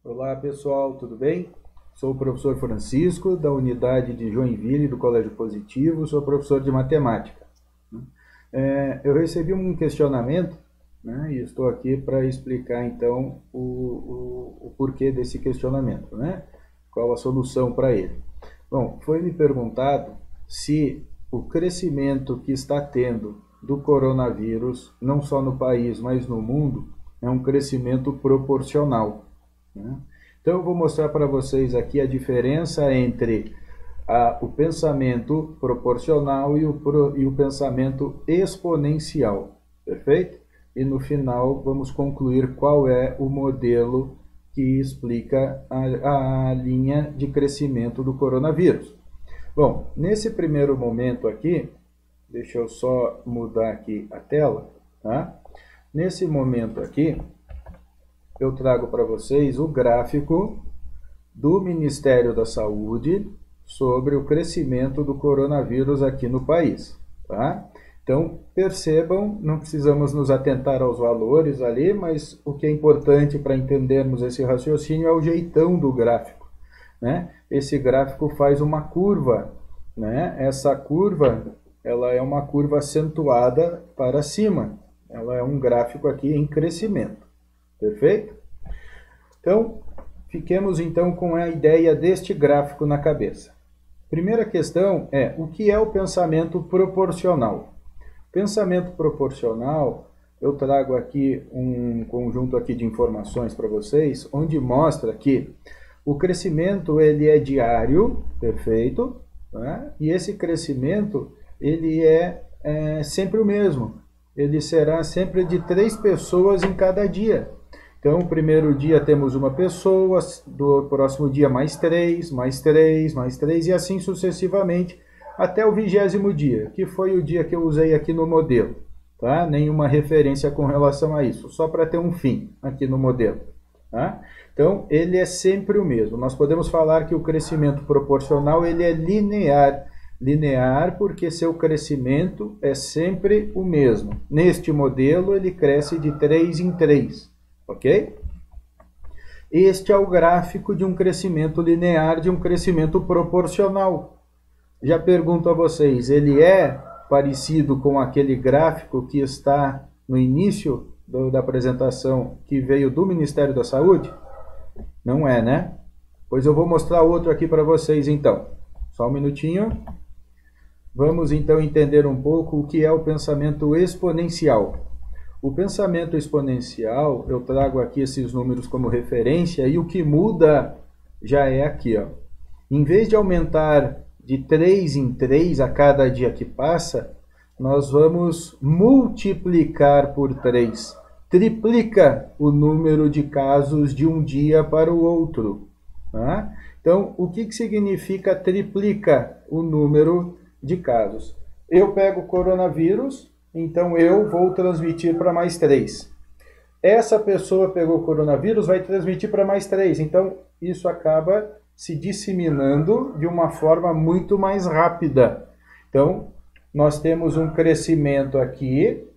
Olá pessoal, tudo bem? Sou o professor Francisco, da unidade de Joinville, do Colégio Positivo, sou professor de matemática. Eu recebi um questionamento, né, e estou aqui para explicar então o porquê desse questionamento, né? Qual a solução para ele. Bom, foi me perguntado se o crescimento que está tendo do coronavírus, não só no país, mas no mundo, é um crescimento proporcional. Então eu vou mostrar para vocês aqui a diferença entre o pensamento proporcional e o pensamento exponencial, perfeito? E no final vamos concluir qual é o modelo que explica a linha de crescimento do coronavírus. Bom, nesse primeiro momento aqui, deixa eu só mudar aqui a tela, tá? Nesse momento aqui, eu trago para vocês o gráfico do Ministério da Saúde sobre o crescimento do coronavírus aqui no país, tá? Então, percebam, não precisamos nos atentar aos valores ali, mas o que é importante para entendermos esse raciocínio é o jeitão do gráfico, né? Esse gráfico faz uma curva, né? Essa curva, ela é uma curva acentuada para cima, ela é um gráfico aqui em crescimento. Perfeito? Então, fiquemos então com a ideia deste gráfico na cabeça. Primeira questão é, o que é o pensamento proporcional? Pensamento proporcional, eu trago aqui um conjunto aqui de informações para vocês, onde mostra que o crescimento ele é diário, perfeito, né? E esse crescimento ele é sempre o mesmo. Ele será sempre de 3 pessoas em cada dia. Então, o primeiro dia temos uma pessoa, do próximo dia mais 3, mais 3, mais 3, e assim sucessivamente, até o 20º dia, que foi o dia que eu usei aqui no modelo. Tá? Nenhuma referência com relação a isso, só para ter um fim aqui no modelo. Tá? Então, ele é sempre o mesmo. Nós podemos falar que o crescimento proporcional ele é linear. Linear porque seu crescimento é sempre o mesmo. Neste modelo, ele cresce de 3 em 3. Ok? Este é o gráfico de um crescimento linear, de um crescimento proporcional. Já pergunto a vocês, ele é parecido com aquele gráfico que está no início da apresentação que veio do Ministério da Saúde? Não é, né? Pois eu vou mostrar outro aqui para vocês então. Só um minutinho. Vamos então entender um pouco o que é o pensamento exponencial. O pensamento exponencial, eu trago aqui esses números como referência e o que muda já é aqui, ó. Em vez de aumentar de 3 em 3 a cada dia que passa, nós vamos multiplicar por 3. Triplica o número de casos de um dia para o outro. Tá? Então, o que significa triplica o número de casos? Eu pego o coronavírus, então eu vou transmitir para mais 3. Essa pessoa pegou o coronavírus, vai transmitir para mais 3. Então, isso acaba se disseminando de uma forma muito mais rápida. Então, nós temos um crescimento aqui,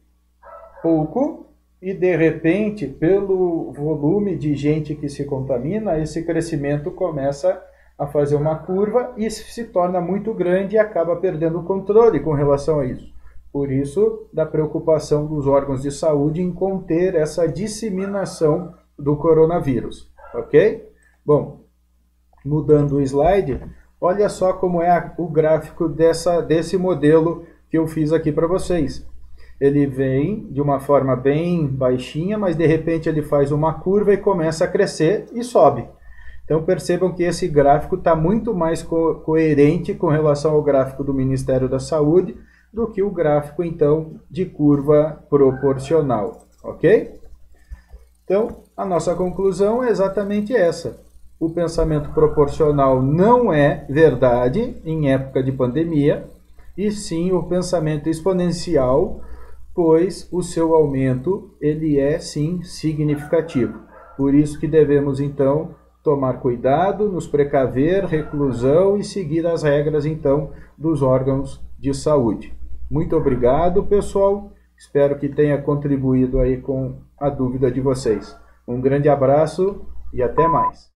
pouco, e de repente, pelo volume de gente que se contamina, esse crescimento começa a fazer uma curva e se torna muito grande e acaba perdendo o controle com relação a isso. Por isso, da preocupação dos órgãos de saúde em conter essa disseminação do coronavírus, ok? Bom, mudando o slide, olha só como é o gráfico desse modelo que eu fiz aqui para vocês. Ele vem de uma forma bem baixinha, mas de repente ele faz uma curva e começa a crescer e sobe. Então percebam que esse gráfico está muito mais coerente com relação ao gráfico do Ministério da Saúde do que o gráfico, então, de curva proporcional, ok? Então, a nossa conclusão é exatamente essa. O pensamento proporcional não é verdade em época de pandemia, e sim o pensamento exponencial pois o seu aumento ele é sim significativo. Por isso que devemos então tomar cuidado, nos precaver, reclusão e seguir as regras então dos órgãos de saúde. Muito obrigado, pessoal. Espero que tenha contribuído aí com a dúvida de vocês. Um grande abraço e até mais.